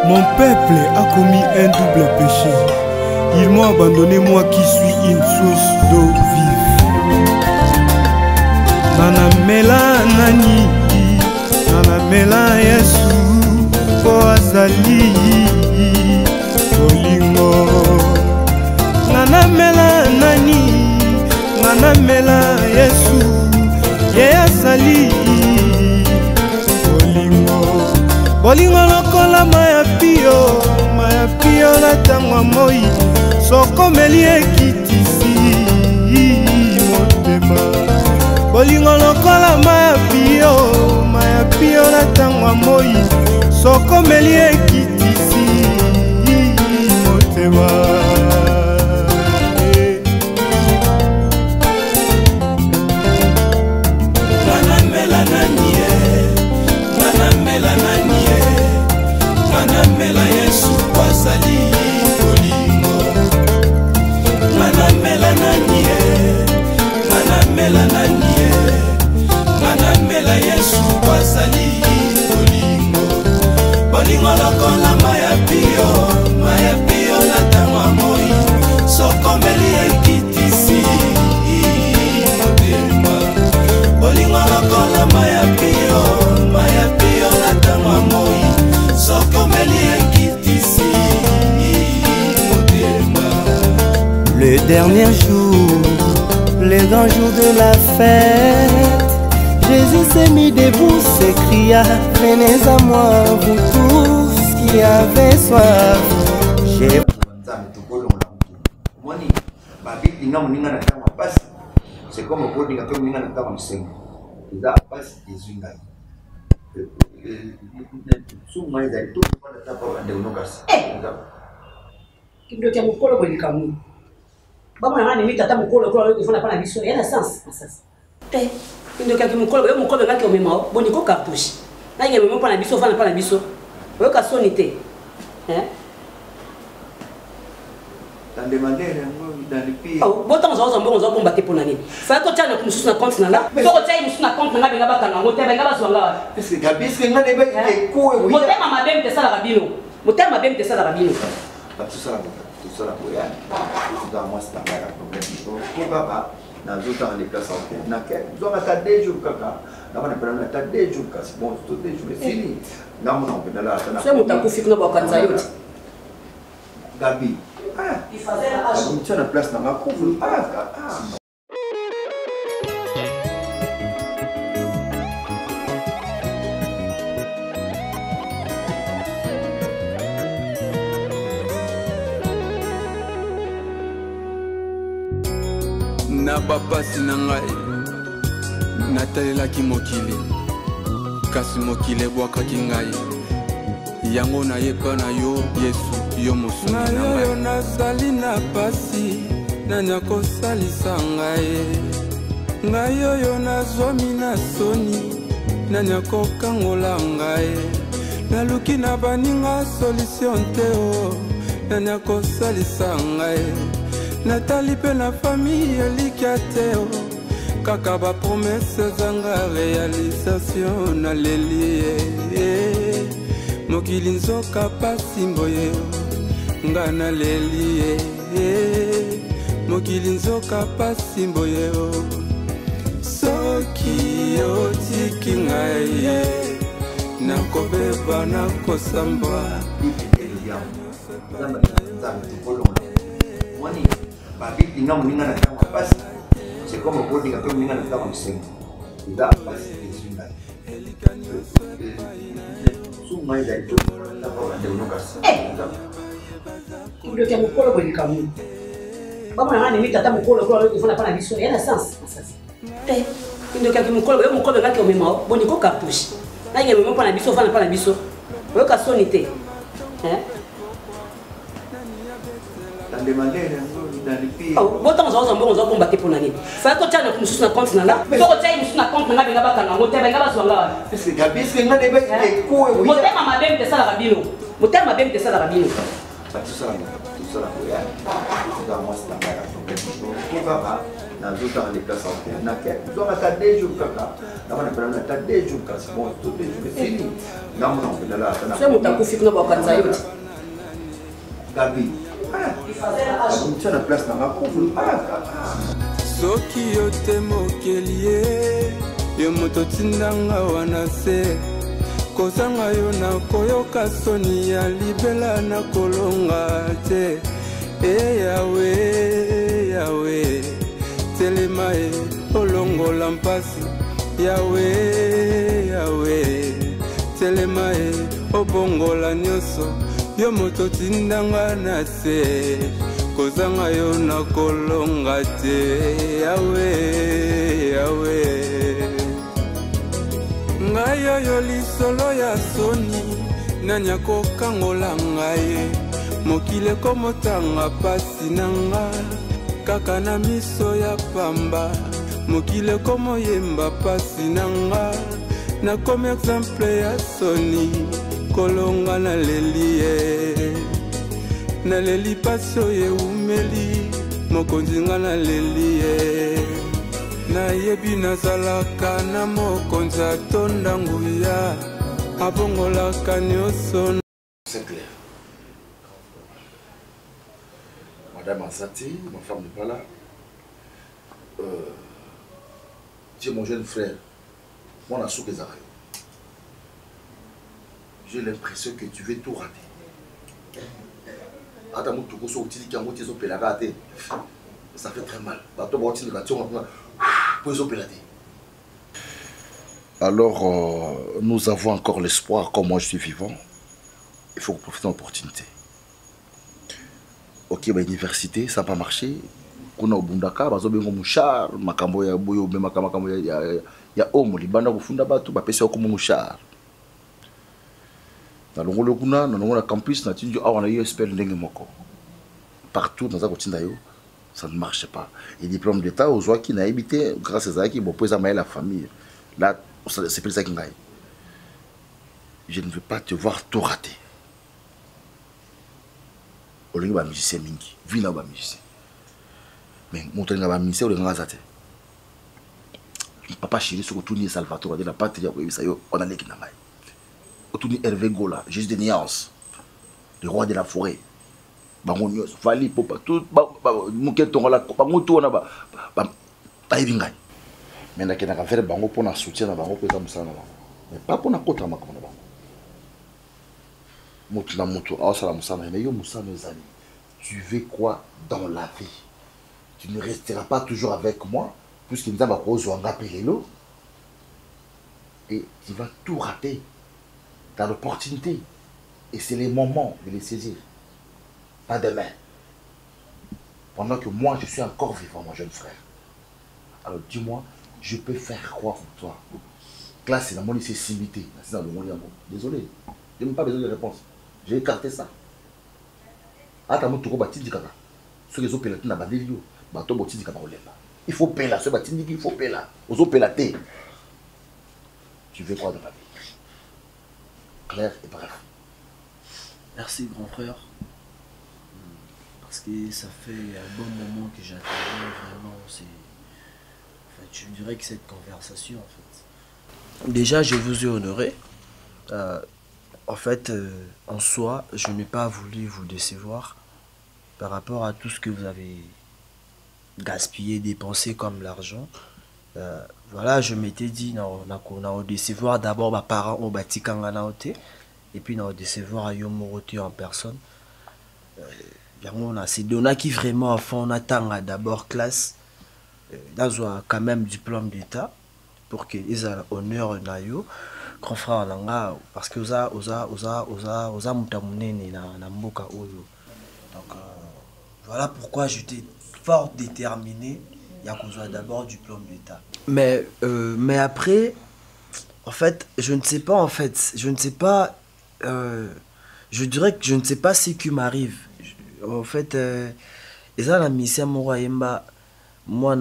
Mon peuple a commis un double péché. Ils m'ont abandonné, moi qui suis une source d'eau vive. Nanamela nani, nanamela Yesu, po azali bolingo. Nanamela nani, nanamela Yesu, ye azali bolingo. Bolingo lokola maya pio na tangwa moi, soko meli ekitisi motema. Bolingo lokola maya pio na tangwa moi, soko meli ekitisi motema. Nanamela Yesu kwazali bolingo. Nanamela nanie, nanamela Yesu kwazali bolingo. Bolingo lokola maya pio na tangwa moi, soko meli ekitisi motema. Bolingo lokola maya pio na tangwa moi, soko meli ekitisi motema. Le dernier jour, le grand jour de la fête, Jésus s'est mis debout, s'écria: venez à moi, vous tous qui avez soif. C'est comme au bout de la commune à la enseigne. Il a passé des unes. Souvent, ils allaient tout pour la table de Nogas. Qui doit être mon colo pour les camus. Bah, moi, on a mis tata mon colo pour le faire la mission. Il y a un sens. Eh, il doit être mon colo qui est au même bon, il faut cartouche. Là, il y a même pas la mission, pas la mission. Il y a sonité. Hein? Dans les manières, dans les pays. Bon, tant on va combattre pour l'année. Faut que tu aies une compte là. Faut que tu aies une compte là, ben là, on va parce que Gabi, c'est que les coups. Mon thème m'a bien fait ça la rabino. Mon thème m'a bien fait ça la rabino. Pas tout ça, la boyane. Dans moi, c'est un problème. Pourquoi pas? Dans les autres, les places en tête. Nous avons attendu 2 jours, caca. Nous avons attendu 2 jours, caca. Bon, tout 2 jours, c'est fini. Non, on peut là. C'est mon temps pour finir dans Kanzayo. Gabi. Il faisait la hache. Tu as la place dans ma couvre. Na bapasi na ngai natalelaki mokili, kasi mokili ebwakaki ngai. Yango nayepa na yo Yesu, yo mosungi na ngai. Yo nazali na pasi, nani akosalisa ngai? Ngai oyo nazwami na soni, nani akokangola ngai? Naluki na baninga solution te o, nani akosalisa ngai? Natali pe na famille elikia te o, kaka ba promesse zanga réalisation na lelie. Mokili nzoka pasi mboye nga na lelie. Mokili nzoka pasi mboye soki otiki ngai nakobeba nakosamba. C'est comme au bout de la commune à la enseigne. Il a passé des unes. Souvent, ils allaient tout pour la table de Nogas. Qui doit être mon colo pour les camus. Bah, moi, on a mis tata mon colo pour le faire la mission. Il y a un sens. Eh, il doit être mon colo qui est au même bon, il faut cartouche. Là, il y a même pas la mission, pas la mission. Il y a une sonité. Hein? Dans les manières, dans les pays. Bon, tant on va combattre pour l'année. Faut que tu aies une compte là. Faut que tu aies une compte là, ben là, on va parce que Gabi, c'est que les coups. Mon thème m'a bien fait ça la rabino. Mon thème m'a bien fait ça la rabino. Pas tout ça, la boyane. Dans moi, c'est un problème. Pourquoi pas? nazotanga déplace aokende nake zwaka ta 2 jours kaka namona mpena ta 2 jours kasi bon to 2 jours esili ngamona mpendala ata so moto akufi kuna bakanza yo te gabi akomtia na place nanga kufulu soki yo te mokeli ye yo moto tindanga wana se kozanga yo nakoyoka soni ya libela nakolonga te yawe yawe telema e olongola mpasi yawe yawe telema e obongola nyonso yo moto tindanga na se kozanga yo nakolonga te yawe yawe ngai oyo lisolo ya soni nani akokangola ngai mokili ekomotanga pasi na nga kaka na miso ya pamba mokili ekomoyemba pasi na nga nakomi exemple ya soni kolonga naleli ye naleli pasi oyo eumeli mokonzi nga naleli ye nayebi nazalaka na mokonzi atonda nguya abongolaka nyonso. C'est clair. Madame Azati, ma femme n'est pas là. Tu es mon jeune frère. Moi, on a souké Zarayo. J'ai l'impression que tu veux tout rater. Ça fait très mal. Alors, nous avons encore l'espoir, comme moi je suis vivant. Il faut profiter de l'opportunité. Ok, bah, l'université, ça n'a pas marché. On a au Bundaka, bah, on a mouchar, makambo ya boyo, makambo ya homme, les bandes au fond d'abatu, bah, pèse comme mouchar. Dans le campus, on a eu espèce de moko. Partout dans la routine, ça ne marche pas. Et diplôme d'État, aux gens qui n'ont habité, grâce à ça, qui vont poser la famille. Là, c'est plus ça qui gagne. Je ne veux pas te voir tout rater. On est un musicien mingi, vina un musicien. Mais mon temps est musicien, on est un zate. Papa chéri, sur le Salvatore, de la patrie, on a les qui n'a pas. Autour Hervé Gola, juste des nuances. Le roi de la forêt. Bangonios, Vali, Popa, tout, Mouketon, la Pamoto, on a pas évinga. Mais il y a un bango pour soutien bango pour mais pas pour côté ma comme bango. Mutu na mutu awsala musana mais yo musana ezali. Tu veux quoi dans la vie? Tu ne resteras pas toujours avec moi puisque nous avons kozwanga pelelo et tu vas tout rater. Tu as l'opportunité et c'est le moment de les saisir. Pas demain. Pendant que moi je suis encore vivant mon jeune frère. Alors dis-moi, je peux faire quoi pour toi? Classe, c'est la monnaie, c'est simité. Désolé, je n'ai même pas besoin de réponse. J'ai écarté ça. Il faut payer là, il faut payer là. Tu veux quoi de la vie? Clair et bref. Merci grand frère. Parce que ça fait un bon moment que j'attendais vraiment. Je dirais que cette conversation, en fait. Déjà, je vous ai honoré. En fait, en soi, je n'ai pas voulu vous décevoir par rapport à tout ce que vous avez gaspillé, dépensé comme l'argent. Voilà, je m'étais dit, on a décevoir d'abord mes parents au bâti Kanganaote et puis on a décevoir à Yomorote en personne. C'est donné qui vraiment à fond, on attend d'abord classe. Dans quand même diplôme d'état pour qu'ils aient l'honneur nayo grand frère nanga parce que oza mutamunene na mboka oyo. Donc voilà pourquoi j'étais fort déterminé ya kozwa d'abord diplôme d'état. Mais après en fait je ne sais pas je dirais que je ne sais pas ce qui m'arrive en fait eza la mission moko yemba. Moi,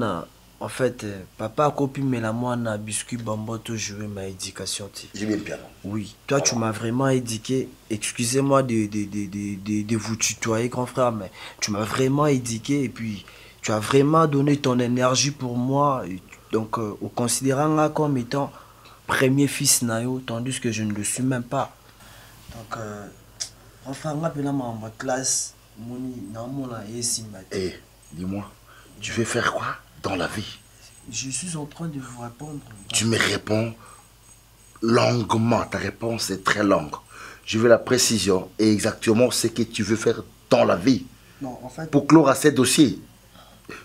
en fait, papa a copié mais la moi na biscuit bambo tout jouer ma éducation. J'ai bien piano. Oui, toi tu m'as vraiment éduqué. Excusez-moi de vous tutoyer grand frère, mais tu m'as vraiment éduqué et puis tu as vraiment donné ton énergie pour moi. Donc, au considérant comme étant premier fils nayo, tandis que je ne le suis même pas. Donc, enfin, ma classe, Eh, dis-moi, tu veux faire quoi dans la vie? Je suis en train de vous répondre. Tu me réponds longuement. Ta réponse est très longue. Je veux la précision et exactement ce que tu veux faire dans la vie. Non, en fait... Pour clore à ces dossiers.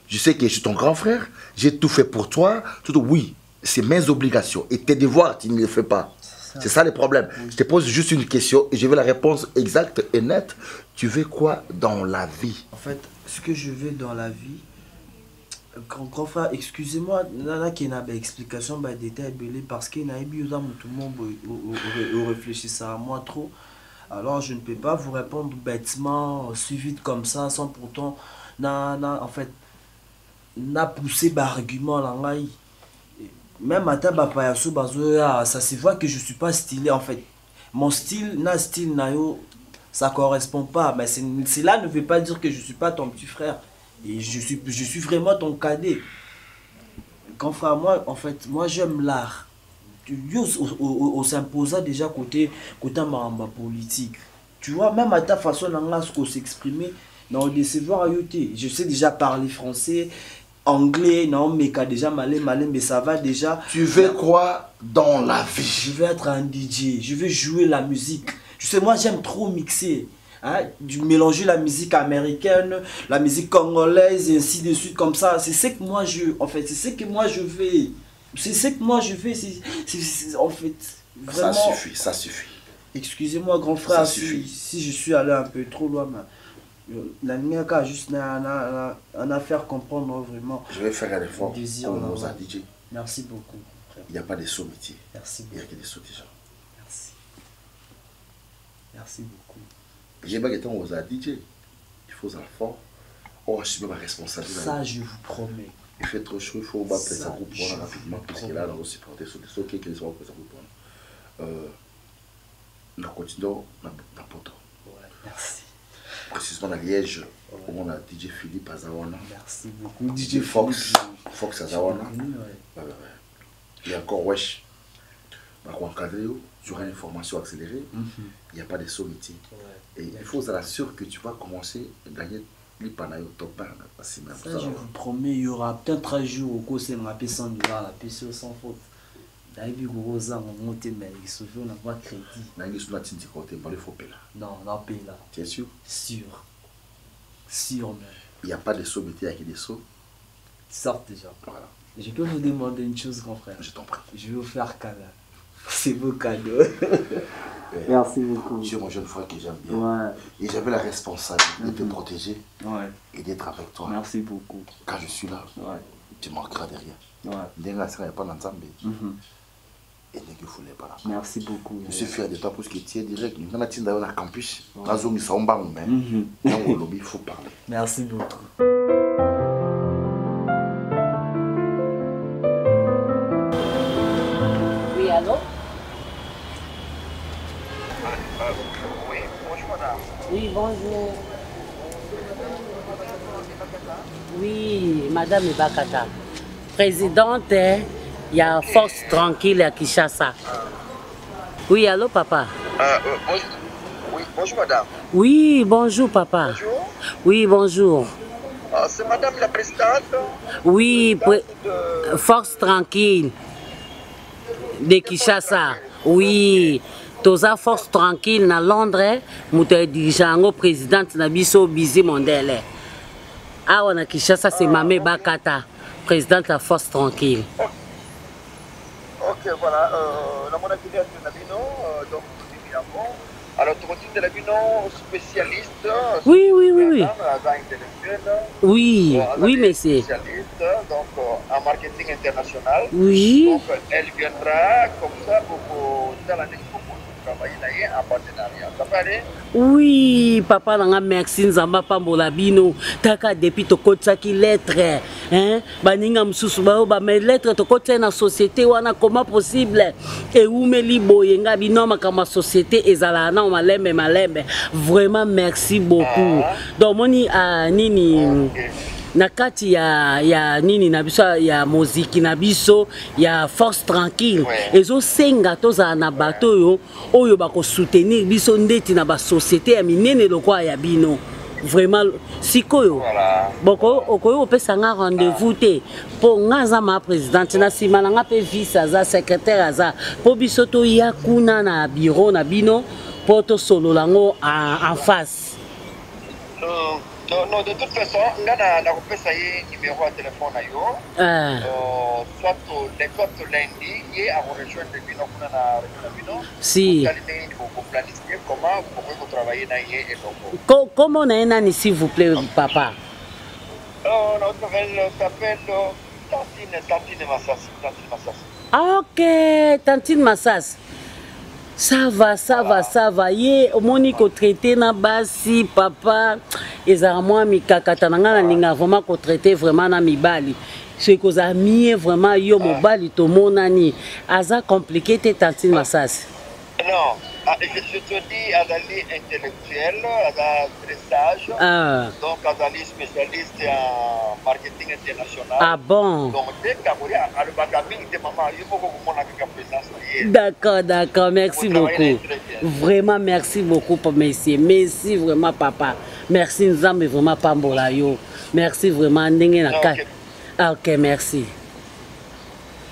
Je sais que je suis ton grand frère. J'ai tout fait pour toi. Oui, c'est mes obligations. Et tes devoirs, tu ne les fais pas. C'est ça le problème. Oui. Je te pose juste une question et je veux la réponse exacte et nette. Tu veux quoi dans la vie? En fait, ce que je veux dans la vie... Grand frère, excusez-moi, là qui n'a pas d'explication, bah détail belé parce qu'il n'a pas tout le monde réfléchir à moi trop. Alors je ne peux pas vous répondre bêtement, si vite comme ça, sans pourtant en fait n'a poussé d'argument là. Même à ta ça se voit que je suis pas stylé en fait. Mon style ça correspond pas, mais cela ne veut pas dire que je suis pas ton petit frère. Et je suis vraiment ton cadet. Quand frère, moi, en fait, moi j'aime l'art. On s'imposa déjà côté ma politique. Tu vois, même à ta façon de s'exprimer, dans le décevoir à yoté. Je sais déjà parler français, anglais, non, mais déjà malais, mais ça va déjà. Tu veux quoi dans la vie? Je veux être un DJ, je veux jouer la musique. Tu sais, moi j'aime trop mixer. Hein, mélanger la musique américaine, la musique congolaise et ainsi de suite comme ça. C'est ce que moi je... En fait, c'est ce que moi je fais. C'est ce que moi je fais. En fait, vraiment... Ça suffit, ça suffit. Excusez-moi, grand frère, si je suis allé un peu trop loin. La mienne a juste un affaire comprendre vraiment. Je vais faire un effort pour nos DJ. Merci beaucoup, frère. Il n'y a pas de sous métier. Merci beaucoup. Il n'y a que des sous déjà. Merci. Merci beaucoup. J'ai pas été aux DJ. Il faut un effort. Oh, je suis ma responsabilité. Ça, je vous promets. Il fait trop chaud, il faut battre ça groupe rapidement. Parce que là, on va aussi porter sur des sauts qui sont pour ça groupe. Nous continuons dans Poto. Merci. Précisément dans Liège, où on a DJ Philippe Azawana. Merci beaucoup. DJ Fox Azawana. Et encore Wesh. Pour encadrer, tu auras une formation accélérée. Il n'y a pas de sommité. Et il faut être sûr que tu vas commencer à gagner les panailles au top 1. Ça, je vous promets, il y aura peut-être un jour où c'est un peu $100, la PCO sans faute. D'ailleurs, vous avez monté, mais il se fait, on n'a pas de crédit. Non, on a payé là. Tu es sûr? Sûr. Sûr, mais. Il n'y a pas de sommité avec des sauts. Sorte déjà. Voilà. Je peux vous demander une chose, grand frère. Je t'en prie. Je vais vous faire cadeau. C'est beau cadeau. Merci beaucoup. Tu es mon jeune frère que j'aime bien. Ouais. Et j'avais la responsabilité de te protéger et d'être avec toi. Merci beaucoup. Quand je suis là, tu manqueras de rien. Ouais. Et ne voulait pas là. Merci beaucoup. Je suis fier de toi parce que tu es direct. Nous avons été dans le campus. Il faut parler. Merci beaucoup. Oui, allô? Oui, bonjour madame. Oui, bonjour. Oui, madame Ibakata. Présidente, il y a Force Tranquille à Kinshasa. Oui, allô papa? Oui, bonjour madame. Oui, bonjour papa. Bonjour. Oui, bonjour. C'est madame la présidente? Oui, Force Tranquille de Kinshasa. Oui. Toza Force Tranquille na Londres, muté dirigeant présidente na biso Bizi Mondele. Ah, on a Kinshasa, c'est Mamé Bakata, présidente de la Force Tranquille. Ok, voilà. La monnaie de Nabino, donc évidemment. Alors, tu continues de Nabino, spécialiste. Oui. Oui, mais c'est. Spécialiste, donc en marketing international. Oui. Donc, elle viendra comme ça pour dans l'année travailler en partenariat. Ça peut aller? Oui, papa, merci Nzamba Pambola Bino. Taka depuis to kotsaki lettre, hein? Baninga msusu ba mais lettre to kotsa na société wana comment possible? Et où me libo yenga bino makama société ezala na malembe. Vraiment merci beaucoup. Donc moni nini na kati ya nini na biso ya muziki na biso ya force tranquille ezo senga toza na bato oyo bako soutenir biso ndeti na ba société ya minene lokwa ya bino vraiment sikoyo boko okoyo opesa nga rendez-vous te po nga za ma présidente na sima na nga pe vice aza secrétaire aza po biso to ya kuna na bureau na bino po to solo lango en face. Non, de toute façon, on a repéré le numéro de téléphone à yo. Soit les autres lundi, et à rejoindre le bino, on a rejoint si. Vous planifiez comment vous pouvez travailler dans et donc. Comment on a un an, s'il vous plaît, papa? Notre nouvelle s'appelle Tantine Massas. Ah, ok, Tantine Massas. Ça va. Ye, Monique traité na basi, papa. Ezara moi mi kakata na ninga vraiment ko traité vraiment na mibali. Ce que ça mis vraiment yo mobali to monani. Aza compliqué te Tantine Massas. Non, je te dis Azali intellectuel, Azali très sage. Donc Azali spécialiste en marketing international. Ah bon. Donc dès que vous avez le bagage de maman, il faut que vous montrez la présence. D'accord, merci beaucoup. Vraiment merci beaucoup pour monsieur. Merci vraiment papa. Merci nous avons vraiment pas mbola yo. Merci vraiment ndenge na ka. Ok, merci.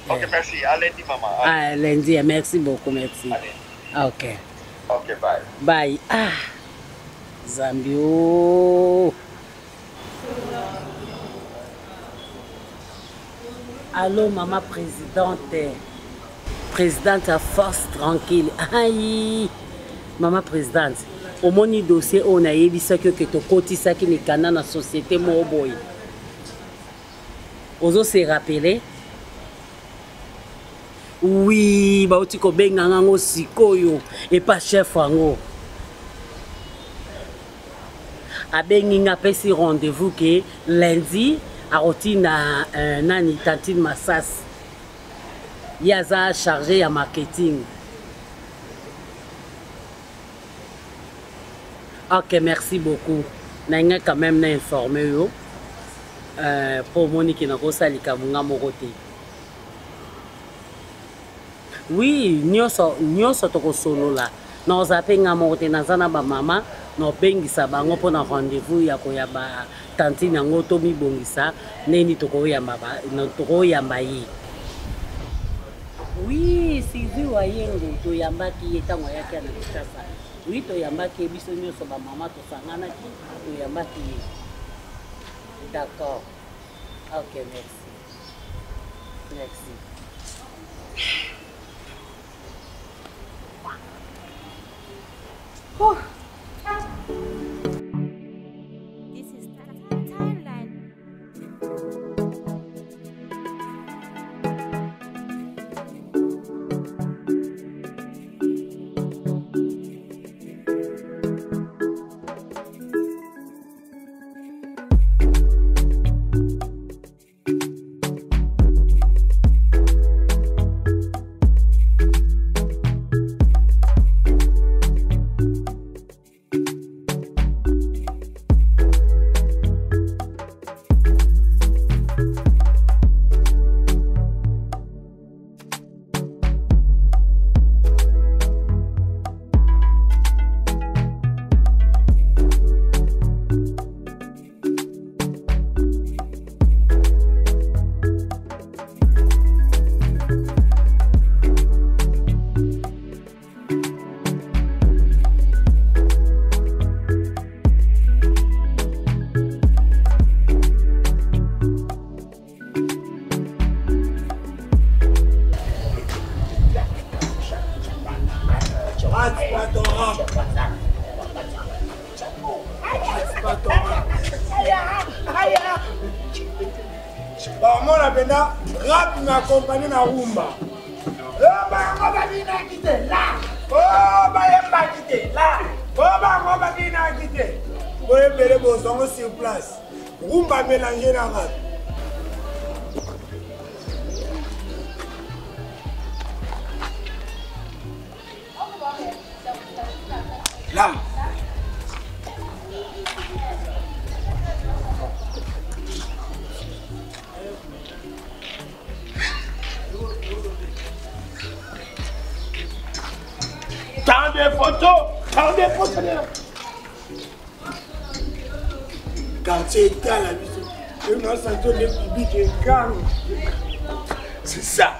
Ok, merci. À lundi maman. À lundi, merci beaucoup, merci. Allez. Ok. Ok, bye. Bye. Ah, Zambio. Allô, maman présidente à force tranquille. Aïe, maman présidente. Au moni dossier, on a eu ça que tu côté ça qui n'est qu'à la société Moboy. Ozo se rappeler. Oui, bah tu ko benga ngo sikoyo et pas chef ango. A bengi nga pesi rendez-vous que lundi a rotina nani Tantine Massas. Yaza chargé à marketing. Ok, merci beaucoup. N'a quand même informé yo. Pour Monique na ko salika munga mokote. Oui, nyonso toko solo la. Na ozapenga mokote na zana ba mama, no bengisa bango pona rendez-vous ya ko ya ba Tantine yango to mi bongisa, neni toko ya maba, no toko ya mbayi. Oui, Sylvie Wayengo to yambaki etango yake na Kinshasa. Oui, to yambaki biso nyonso ba mama to sangana ki to yambaki. D'accord. Ok, merci. Merci. Oh. This is Thailand. Mona pena rap na compagnie na rumba. Ba ngoba bina kite la. Oh ba yemba kite la. Oh ba ngoba bina kite. Oye bele bozongo sur place. Rumba mélanger na rap. Là. C'est ça.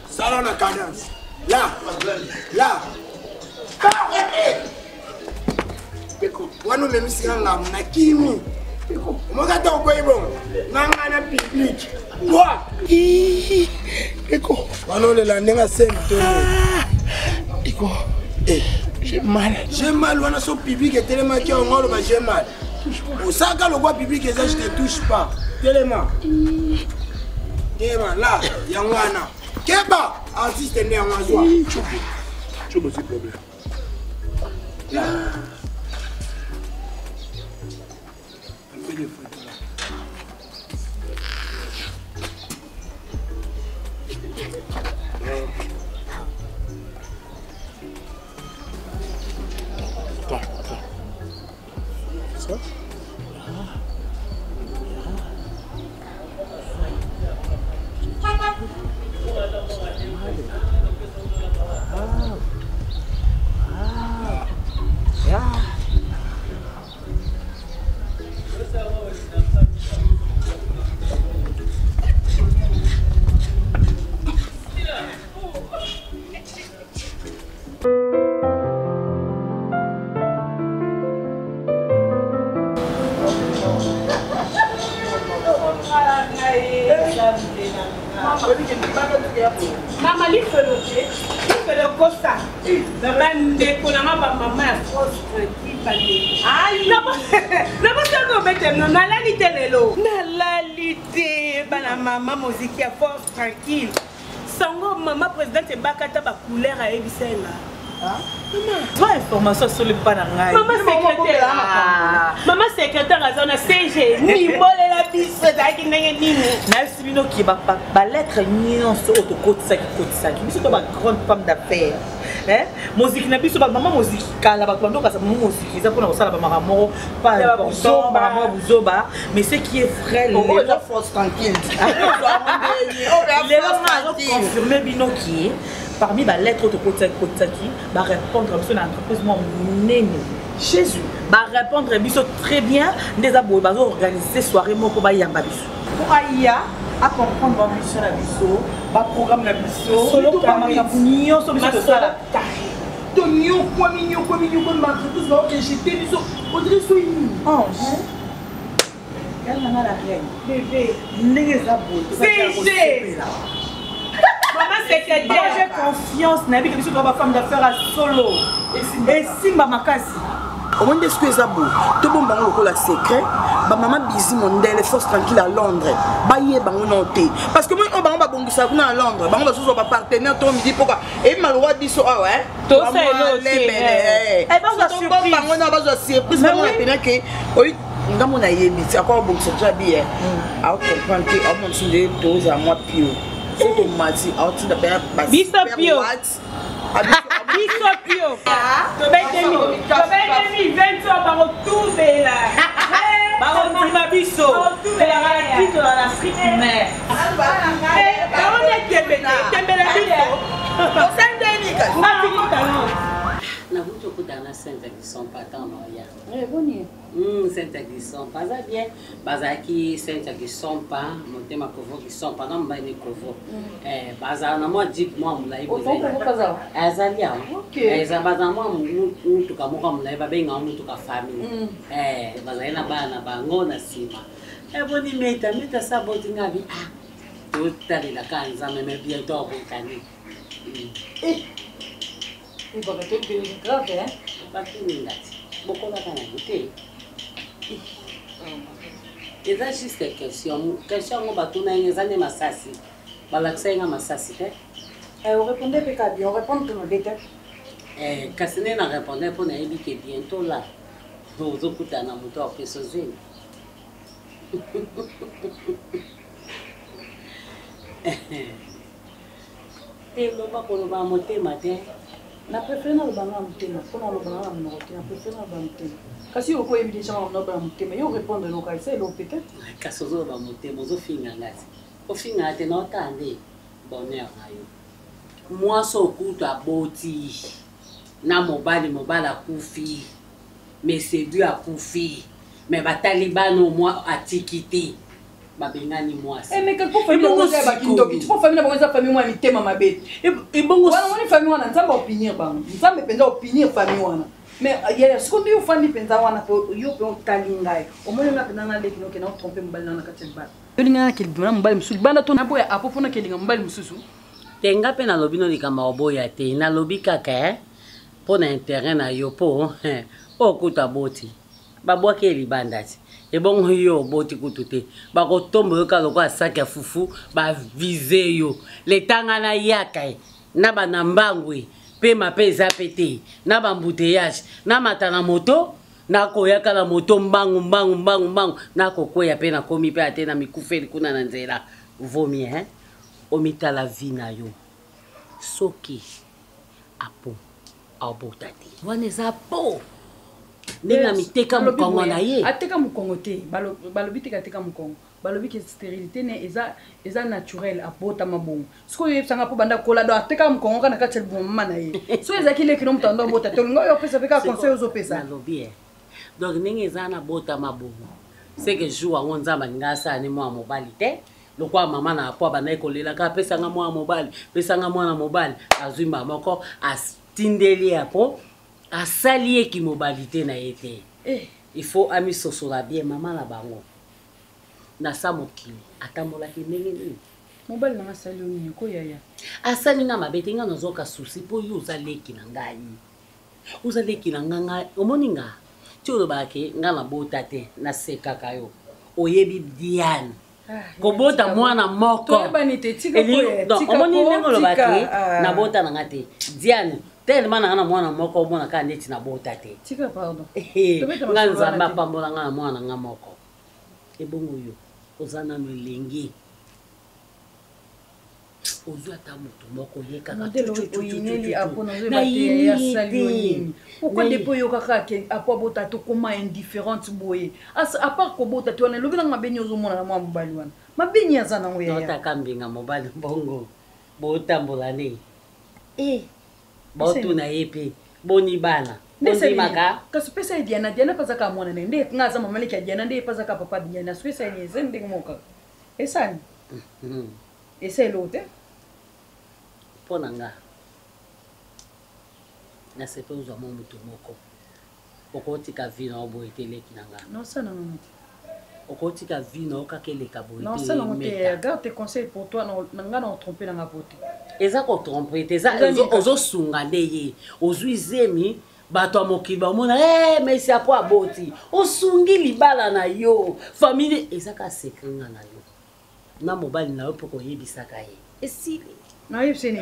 Ça la cadence. Là. Wano même si on a kimi. Moi j'attends quoi bon. Nangana public. Quoi? Eko. Wano le landenga sento. Eko. J'ai mal. J'ai mal wana so public et tellement qui on ngolo j'ai mal. Au saka le quoi public et ça je te touche pas. Tellement. Tellement là, yangwana. Keba, artiste né en joie. Tu as aussi problème. Là. Un peu de photos là. Attends. Ça? Maman, il fait le costa. Toi, information sur le panangaï. Maman secrétaire à zone CG. Ni mole la bise d'aki nini. Merci Bino qui va pas lettre nion sur auto côte ça. Qui sont ma grande femme d'affaires. Hein? Musique na biso ba maman musique kala ba kwando ka sa musique ça pour na sala ba maramo pas important maramo buzoba mais ce qui est vrai les force tranquille. Les gens confirmer Bino qui parmi les lettres de Kotsaki, va répondre à l'entreprise Jésus va répondre très bien. Des abonnés va organiser soirée pour Yamba Biso. Pour Aïa, à comprendre la mission la Biso, va programme la Biso, solo Kamagabunio, sur le sala. Tonio, quoi mignon, l'entreprise va rejeter Biso. Audrey Soini. Ange. Regarde la reine. Bébé. Les abonnés. Maman secrétaire, j'ai confiance na biki biso ba femme d'affaires à solo. Et simba makasi. Au monde est-ce que ça beau? Tout bon bango lokola secret. Ba maman busy mondele force tranquille à Londres. Ba yé bango noté. Parce que moi on bango ba bongisa kuna à Londres. Bango ba soso ba partenaire to me dit pourquoi. Et malroi biso ah ouais. To c'est noté. Eh ba so surprise. Bango na ba so surprise. Bango na pena que oui. Ngamo na yebi. C'est encore bon c'est déjà bien. Ah comprendre que au monde sur des doses à moi pio. Automatique, out de père Bisopio. Bisopio. Saint-Aguisson, pas bien. Bazaki Saint-Aguisson pas, monter ma covo qui sont pas non mais covo. Bazar na moi dit moi on l'a Azalia. OK. Bazar moi tout ka moi on l'a ba benga on tout ka famille. Bazar na ba na bango na sima. Boni meta sa botinga vi ah. Tout tali la kanza mais bientôt on kani. Il va être bien grave hein. Pas fini là. Beaucoup la kana goûter. Et là, juste une question. Question, on va tourner les années Massassi. Balaxé, on Massassi. On répondait bien, on répond pour nos détails. Cassine n'a répondu pour nous que bientôt là. ozokutana moto apesa ozwini te loba koloba motema te na préféré na lobanga motema mpona lobanga na monoko te na préféré na lobanga motema kasi yo koyebi déjà na motema yo répondre noka esa elo peut-être kasi ozoloba motema ozofinga ngati ofinga te naotande bonheur na yo mwasi okutu aboti na mobali akufi mesedu akufi me batali bana omwa atiki te babengani mwasi mais quelque famille bongoza bakindoki tu famille bongoza famille moi mitema mabete ebongo wana woni famille wana nzamba opinir bango nzamba penza opinir famille wana mais ya sikondo yo fandi penza wana po yo pe otalingai omoni nga penza na leki no kena tromper mobali na kati bana yo linga ke libana mobali mususu banda to na boya apopona ke linga mobali mususu tenga pe na lobi no likamba oboya te na lobi kaka po na intérêt na yo po okuta boti babwaki elibanda ti ebongo yo boti kutu te bakotomba yo kaka lokola saki ya fufu bavize yo letanga na yaka na bana mbangwe pema mpe eza pe te na bambuteyage na mata na moto nakoyaka na moto mbangu nakokweya mpe nakomi mpe ate na mikufeli kuna na nzela vomi omitala vi na yo soki apo abota te wana eza po ndenge miteka mokongo na ye ateka mokongo te balobi teka ateka mokongo balobi ke stérilité ne eza naturel abota mabongo sikoyo oyebisanga mpo banda kolado ateka mokongo kana kati ya liboma na ye so ezalaki leki no moto ando abota te olinga oyo opesa mpe kaka conseil ozopesa nalobi donc ndenge eza na bota mabongo seke jour yango nzambe alinga asala ne mwana mobali te lokwa mama na apo abandaki kolelaka apesanga mwana mobali pesanga mwana mobali azwi mba moko atindeli apo asali eki mobali te na ye te il faut amisosola bien mama na bango na sa mokili atambolaki ndenge nini mobali nanga asali onini koyaya asali nga mabe te nga nazoka susi mpo yo oza leki na ngai oza leki na nga omoni nga ti olobaki nga nabota te nasekaka yo oyebi Diane kobota mwana moko omoni ndenge olobaki nabota na nga te Diane tellement na nga mwana moko omona kaka neti nabota te nga nzambe apambola nga na mwana nga moko ebongo yo oza nano elengi ozwi ata moto moko ye kaka oyineli apo nazoyebate yasali oyini pourkoi depo oyokaka apo abota tokoma indifférente boye apart kobota te wana elobi nanga mabeni ozomona na mwa mobali wana mabeni aza nango yotaka mbinga mobali mbongo botambola ne baotuna ye mpe boni bana bondimaka kasi pesa ye Diana epazaka mwana nde nde nga aza mama leki ya Diana nde epazaka papa Diana soki esa ye eze ndenge moko kaka esani esa elo te mpo na nga nasepe ozwa mo moto moko okotika vi na oboye te eleki na nga nosala nango okotika vi na okaka eleka boye te nosala nango te garde tes conseils pour toi na nga na otrompe nanga po te eza kotrompe te ozosunga nde ye ozwi zemi bato ya mokili bamona mesi apo aboti osungi libala na yo famille ezaka sekrenga na yo na mobali na yo mpo koyebisaka ye esili nayebiseni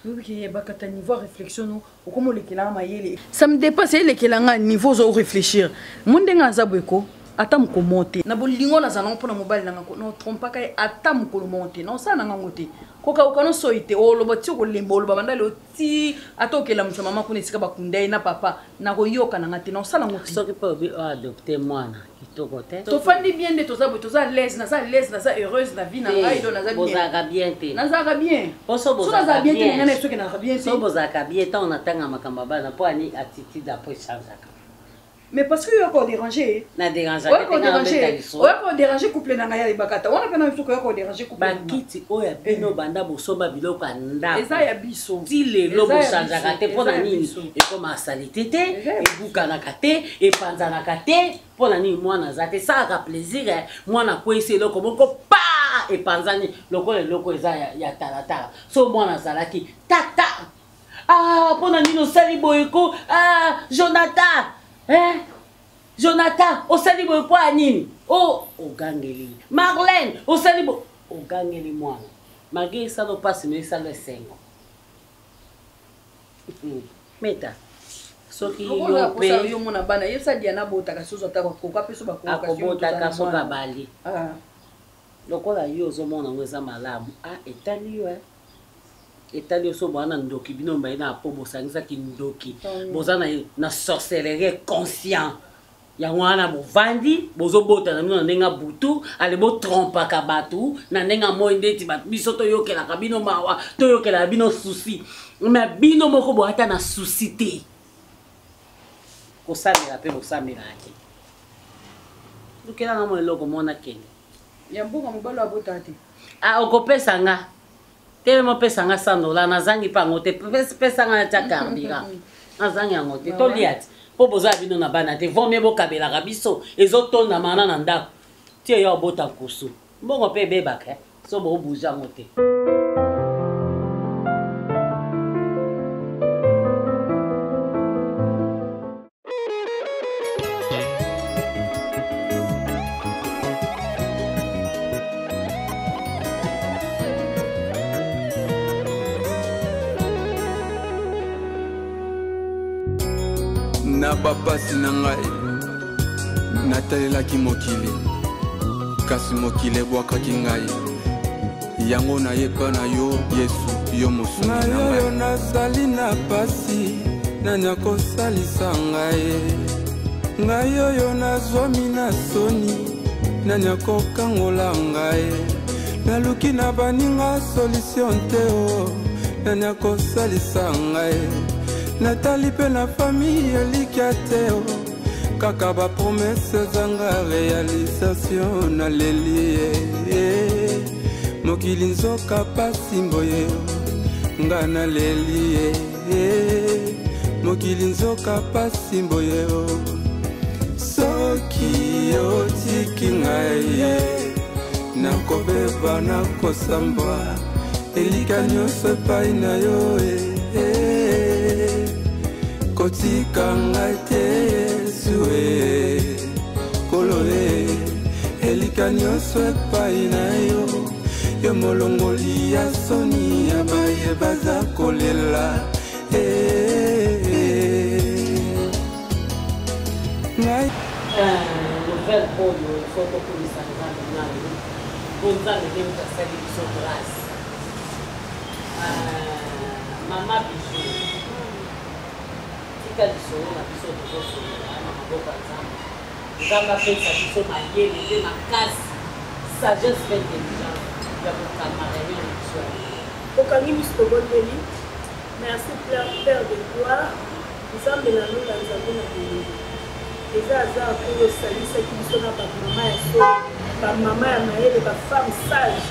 oyoki yebaka niveau réflexion no okoma olekelanga mayele ça me dépasse elekelanga niveau ozo réfléchir mo ndenge aza boye ko ata mokolo monte na bolingo nazala nango mpona mobali nanga notrompaka ye ata mokolo monte naosala na ngango te kokaoka nosoyi te oloba ti okolemba oloba banda leo ti ata okela moto mama kuna esika bakunda ye na papa nakoyoka nanga te naosala nango te soki mpe obi oadopte mwana kitoko te tofandi bien nde toza boye toza lese naza heureuse na vie na ngai do naza bozalaka bien te nazalaka bien so nazala bien te ngai soki nazalaka bien te so bozalaka bien ntango natanga makambo bana mpo ani attitude apo echangeaka mais parce que yoko déranger na déranger oyoko déranger couple na ngai bakata wana pena biso yoko déranger couple bakiti oya bino banda bosomba biloko ya ndako eza ya biso ti lelo bochangeaka te mpona nini ekoma salite te ebukanaka te epanzanaka te mpona nini mwana aza te esalaka plaisir mwana akwesi eloko moko pa epanzani lokola eloko eza ya talatala so mwana azalaki tata mpona nini osali boyeko Jonathan Jonathan osali boye po anini ogangeli Marlène osali bo ogangeli mwana magi esala opasi me esala esengo meta soki yo pe yo mona bana yesa diana bota ka sozo ta ko ka peso ba ko ka bota ka so ka bali lokola yo zo mona ngweza malamu etali yo etali yo so bana ndoki bino mba ina po bosangisa ki ndoki bozana na sorcellerie conscient ya wana bovandi bozobota na mino ndenga butu ale bo trompa ka batu na ndenga moindeti batu biso to yokela ka bino mawa to yokela bino souci mais bino moko bo ata na souci te ko samira pe bo samira ake lukela na mo eloko mona kende ya mbunga mobalo abota te okopesa nga tele mo pesa nga $100 nazangi pango te pesa nga ta carburant nazangi yango te to liati po boza bino na bana te vomie bokabelaka biso ezotonda mana na ndako tie yo obota nkusu mbongo mpe ebebaka so bobuja yango te na bapasi na ngai natalelaki mokili kasi mokili ebwakaki ngai yango nayepa na yo Yesu yo mosungi na ngai yo nazali na pasi nani akosalisa ngai oyo nazwami na soni nani akokangola ngai naluki na baninga solution te nani akosalisa ngai natali pe na famille elikia te kaka bapromese zanga réalisation naleli mokili nzoka pasi mboye nga naleli mokili nzoka pasi mboye soki otiki ngai nakobeba nakosambwa elika nyonso epai na yo kotika ngai te Yesu kolo elika nyonso epai na yo yo molongoli ya soni ya baye baza kolela ngai nouvelle oyo ifo tokomisa nzambe na yo po nzambe nde moto asali biso grâce mama bijou tika lisolo na biso tozosolola na maboko ya nzambe nzambe apesa biso mayele mpe makasi sagesse mpe intelligence ya kokanga réunion na biso okangi biso tobondeli merci père de gloire nzambe na nonga nzambe na bolingo eza aza oyo osalisaki biso na bamama ya solo bamama ya mayele bafemme sage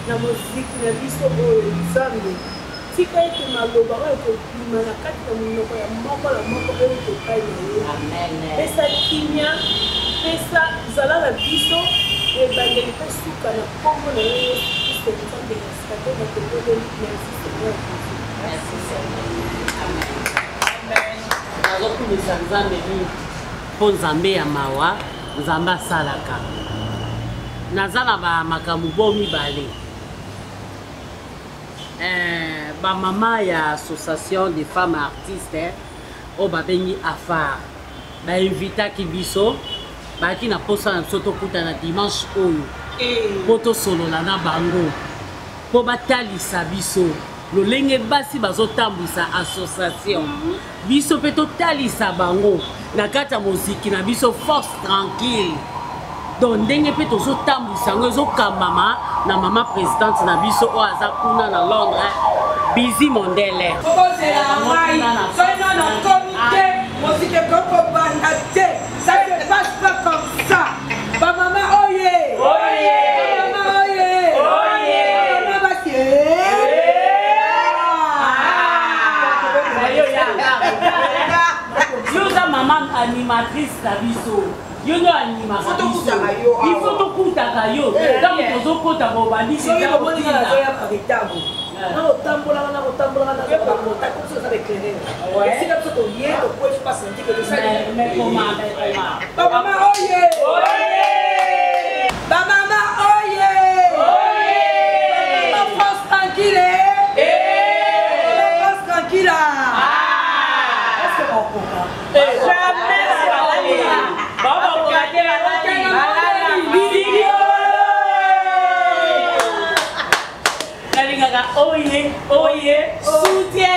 na moziki na biso oyo nzambe tika ete maloba oyo ekobima na kati ya monoko ya moko na moko oyo topai na yo pesa kimia pesa zala na biso ebandeli mpe suka na nkombo na yo yesu kristo nzambe ya sikato na tobondeli merci seigneur nazokumisa nzambe mingi mpo nzambe ya mawa nzambe asalaka naza na bamakambo bo mibale bamama ya association des femmes artistes oyo babengi afar bainvitaki biso baki na posa na biso tokutana dimanche oyo mpo tosolola na bango mpo batalisa biso lolenge basi bazotambwisa association biso mpe totalisa bango na kati ya moziki na biso force tranquille donc ndenge mpe tozotambwisa yango ezokambama na mama présidente na biso oyo aza kuna na Londres Bizi Mondele okozela ngai soki nano komite moziki ekokobanda te ça se passe pas comme ça bamama oye bamama oye bamama basi yoza mama animatrice na biso yo nde animaka biso ifo tokutaka yo ntango tozokota bobandisi nakotambolaka nakotambolaka esika biso toye tokwei pasentike bamama oye bamama oye bamama France tranquille France tranquille soutien.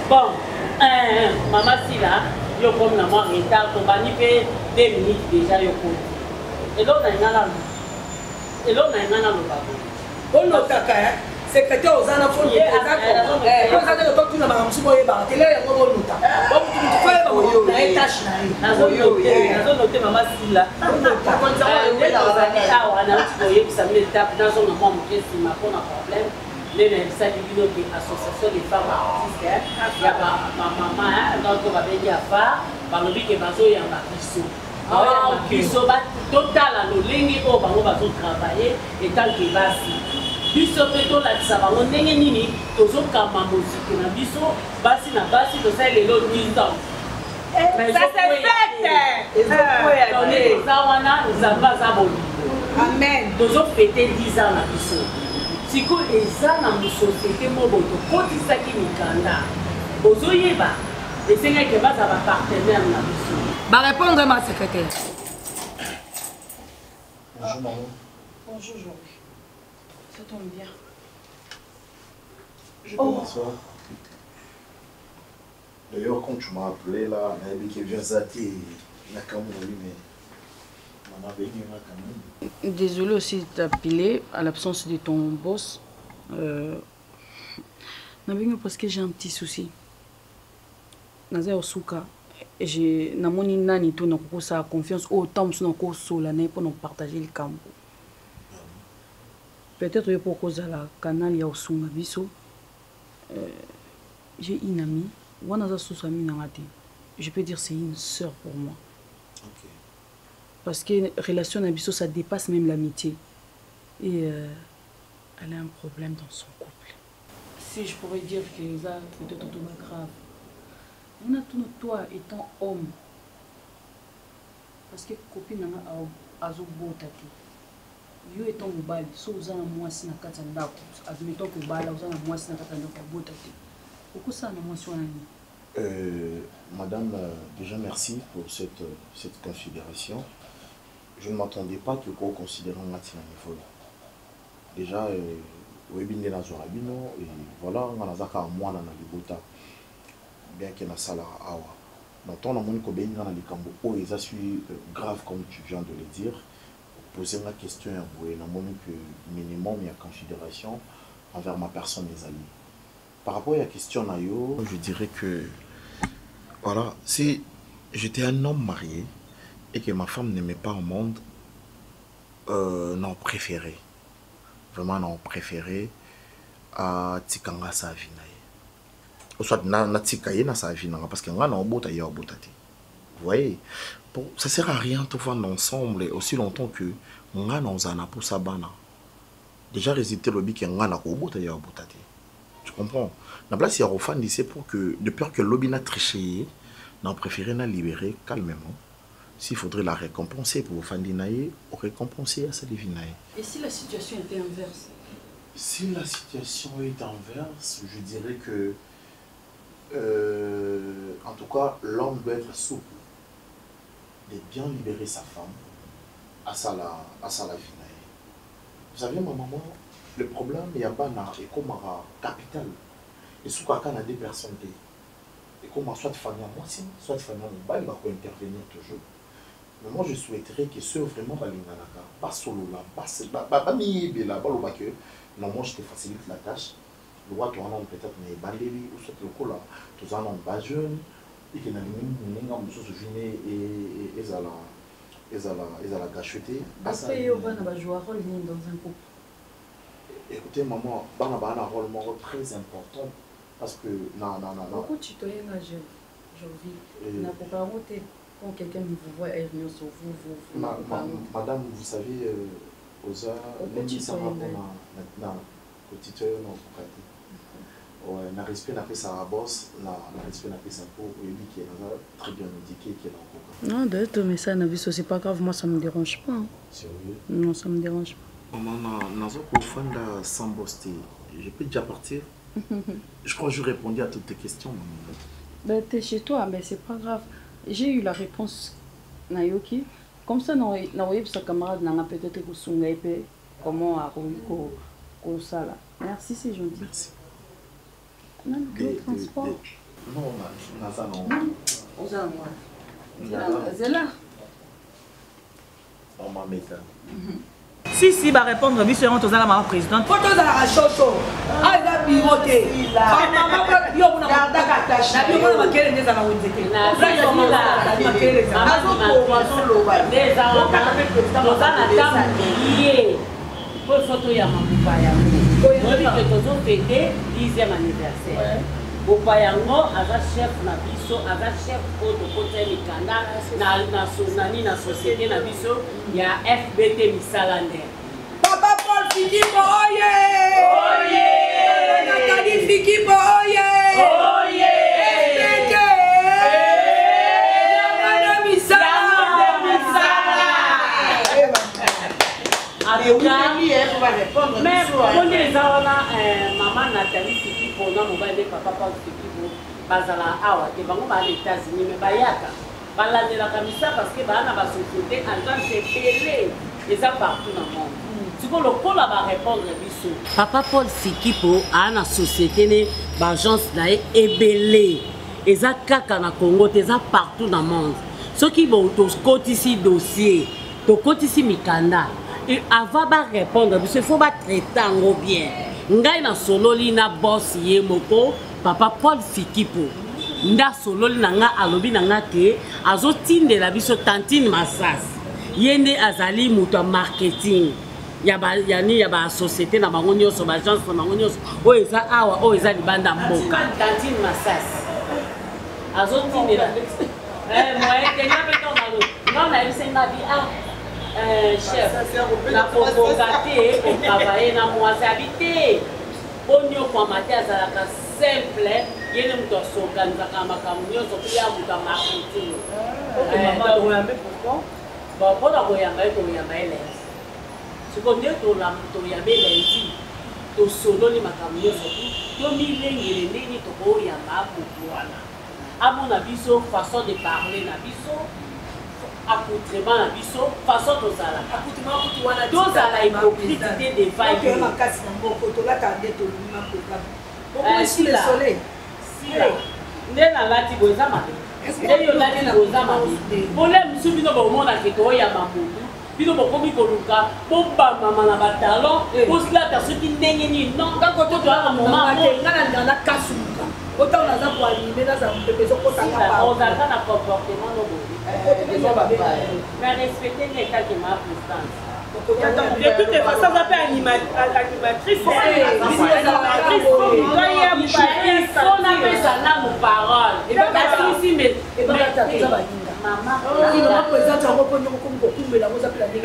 Bon, maman Sila, yo comme la moi retard, on va nier 2 minutes déjà yo ko. Et l'autre na ngala. Et l'autre na ngala lo babo. On notaka secrétaire aux ana foni exactement. Quand ça de tout na ba msumo yeba, télé ya ngo nota. Bon tu fais ba yo na tâche na. Na zo noter maman Sila. Quand ça on est dans la état on a petit boyer ça met étape dans son maman qui c'est ma problème. Les association des femmes artistes, il y a ma maman, donc on va venir à faire, par le but que bazo y a un biseau. Biseau, total à nos lignes, on va travailler, et tant que basi. Biseau, plutôt là, ça va, on n'est ni, tous autres comme ma musique, na biseau, basi na basi, tout ça, les autres 10 ans. Ça c'est fait! On est des awana, nous avons pas aboli. Amen. Tous autres fêter 10 ans na biseau. Siko eza na société moboto kotisaki mikanda ozoyeba esengaki baza bapartenaire na biso barépondre ma secrétaire. Bonjour maman. Bonjour Georges. Ça tombe bien. Je peux m'asseoir. D'ailleurs quand tu m'as appelé là, on a dit que viens Zati Nakamuri, mais on avait dit Nakamuri. Désolée aussi de t'appeler à l'absence de ton boss. Parce que j'ai un petit souci. Naza Osuka, j'ai namoni nani to na ko sa confiance autant sur ko sola na pour nous partager le camp. Peut-être pour cause de la canal ya Osunga biso. J'ai une amie, wana za amie na ngati. Je peux dire c'est une sœur pour moi. OK. Parce que relation Nabiso, ça dépasse même l'amitié. Et elle a un problème dans son couple. Si je pourrais dire que ça peut être grave. On a tout toi étant homme. Parce que copine a azo botati. Yo étant mobile, so uzana mwasi na kata ndako. Admettons que bala uzana mwasi na kata ndako botati. Pourquoi ça na mwasi wana ni? Madame, déjà merci pour cette considération. Je ne m'attendais pas que vous considériez un niveau. Déjà, et voilà, on a zaka moi na libota. Bien qu'il y ait na sala awa. Donc on a mon kobeni na likambo o et ça suit grave comme tu viens de le dire. Poser ma question et na mon que minimum il y a considération envers ma personne et mes amis. Par rapport à la question na yo, je dirais que voilà, si j'étais un homme marié et que ma femme n'aimait pas au monde, non préféré. Vraiment non préféré à Tikanga sa vie. Ou soit na Tikaye na sa vie parce que nga na obota ya obotati. Vous voyez, bon, ça sert à rien de voir ensemble aussi longtemps que nga na ozana pour sabana. Déjà résulté le bi que nga na obota ya obotati. Tu comprends? La place il y a refan c'est pour que de peur que lobby n'a triché, n'a préféré n'a libérer calmement. S'il faudrait la récompenser pour Fandinaï, ou récompenser à sa divinaï. Et si la situation était inverse? Si la situation est inverse, je dirais que en tout cas l'homme doit être souple, de bien libérer sa femme à sa divinaï. Vous savez ma maman, le problème il y a pas na ekomara capital. Et sous quoi on a des personnes et comment soit famille à moi soit famille à moi, il va intervenir toujours. Mais moi je souhaiterais que ceux vraiment balinganaka, pas solo là, pas miébé là, pas le que non moi je te facilite la tâche. Le roi tu en as peut-être mais baléli ou soit le coup là, tous en ont pas jeune et que n'a n'enga muso se journée et ils la gâcheté. Après il y a un joueur rôle dans un couple. Écoutez maman, bana a un rôle très important parce que non. Beaucoup tu te engages aujourd'hui. N'a pas voté quand quelqu'un vous voit revenir sur vous. Madame, vous savez, aux heures, les ça maintenant, petite heure, non, on a respect n'a pas sa bosse, on a respect n'a pas sa peau, et lui qui est très bien indiqué, qui est là. Non, d'autres, mais ça n'a vu, c'est pas grave, moi ça me dérange pas. Sérieux? Non, ça me dérange pas. Maman, dans un fond de sans bosser, je peux déjà partir. Je crois que je répondais à toutes tes questions. Ben, t'es chez toi, mais c'est pas grave. J'ai eu la réponse Nayoki. Comme ça, sa camarade n'a peut-être que Sungaipe, comment a au sala. Merci, c'est gentil. Merci. Non, le transport. Non, ça non. On s'en va. C'est là. On m'a mis ça. Si, va répondre, mais c'est on la maman présidente. Faut que la chocho. Ah, il a pivoté. Maman, il y a une attache. La vie, on va quelle des années où il était. Bopayango aza chef na biso, aza chef de côté mikanda na société na biso ya FBT Misalande. Papa Paul Fikipo oye! Oye! Nathalie Fikipo oye! Oye! FBT! Yamana Misala! Mais on est là, maman Nathalie Fikipo, na mobile papa Paul Fikipo, bazala awa, te bango ba les États-Unis mais bayaka. Balandela kamisa parce que bana ba société en tant que télé, et ça partout dans le monde. Tu peux le col va répondre biso. Papa Paul Fikipo a une société né agence là ebelé. Et ça kaka na Congo, et ça partout dans le monde. Ceux qui vont to ici dossier, to ici mikanda. Et avant de répondre, il faut traiter bien. Ngai na sololi na boss ye moko, papa Paul Fikipo. Nda sololi na nga alobi na nga ke azotinde la biso tantine Massas. Yende azali muto marketing. Ya ba société na bango nyonso ba agence na bango nyonso. O eza awa, o eza libanda mboka. Tantine Massas. Azotinde la biso. Moi tena peto malo. Non na yebisa ma vie chef, la convocaté pour travailler dans moi habité. On y a pour mater à la simple, il y a une personne qui a un camion, qui a un marketing. Pourquoi? Bon, pour la voyage, il y a un ce qu'on dit, il y a un lundi, tu solo les camions, tu as mis les lignes, tu as à mon avis, façon de parler, accoutrement na biso façon tozala accoutrement kutu wana tozala hypocrite de vaille que makasi na mboko tolata nde tolima koka beaucoup si le soleil si ndena lati boza mabe nde yo lati boza mabe pole musu bino bomona ke to ya mamudu bino bokomi koluka bomba mama na batalon poslata soki ndenge nini non kako to toa moment ngana na kasuka autant on a ça pour animer dans un peu so kotanga pa on a na comportement no bo mais respecter les cas qui m'a présidence de toutes les façons ça peut animatrice on appelle ça là nos paroles et pas ici mais maman il va présenter un repos comme kokumbe la moza pela ndenge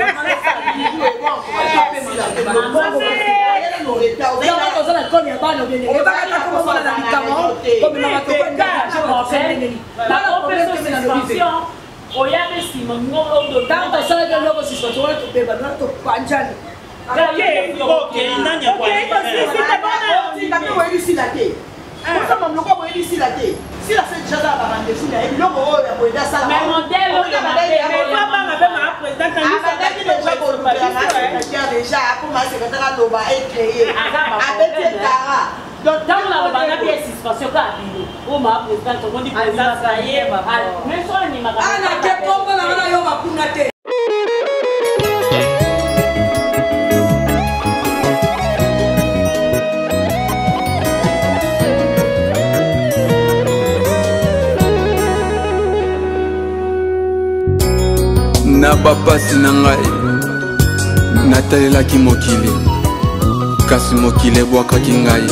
si la fête déjà va rendez-vous là il logo ya boeda sala mais modèle on a déjà pour ma secrétaire loba est créé avec Tara donc dans la loba na pièce suspension ka bino o ma président on dit président ça y est mais so ni ma ana ke pombo na yo makuna te na bapasi na ngai natalelaki mokili kasi mokili ebwakaki ngai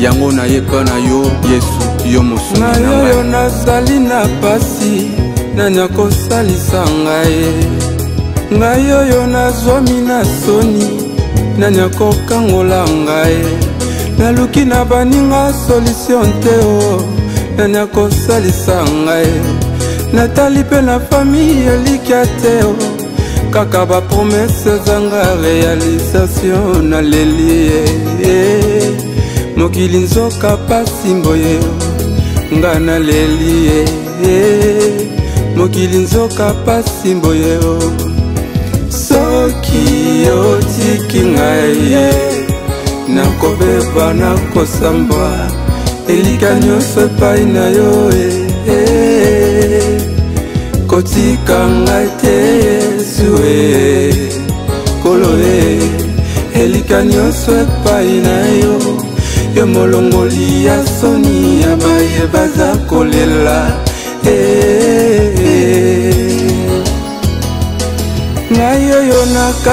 yango nayepa na yo Yesu yo mosuni na ngai yo nazali na pasi nani akosalisa ngai oyo nazwami na soni nani akokangola ngai naluki na baninga solution te o nani akosalisa ngai natali mpe na famille elikya te o kaka bapromese ezanga réalisation naleli mokili nzoka pasi mboye nga naleli ye mokili nzoka pasi mboye soki otiki ngai ye nakobeba nakosambwa elika nyonso epai na yo kotika ngai te Yesu kolo elika nyonso epai na yo yo molongoli ya soni ya baye baza kolela ngai oyo nakati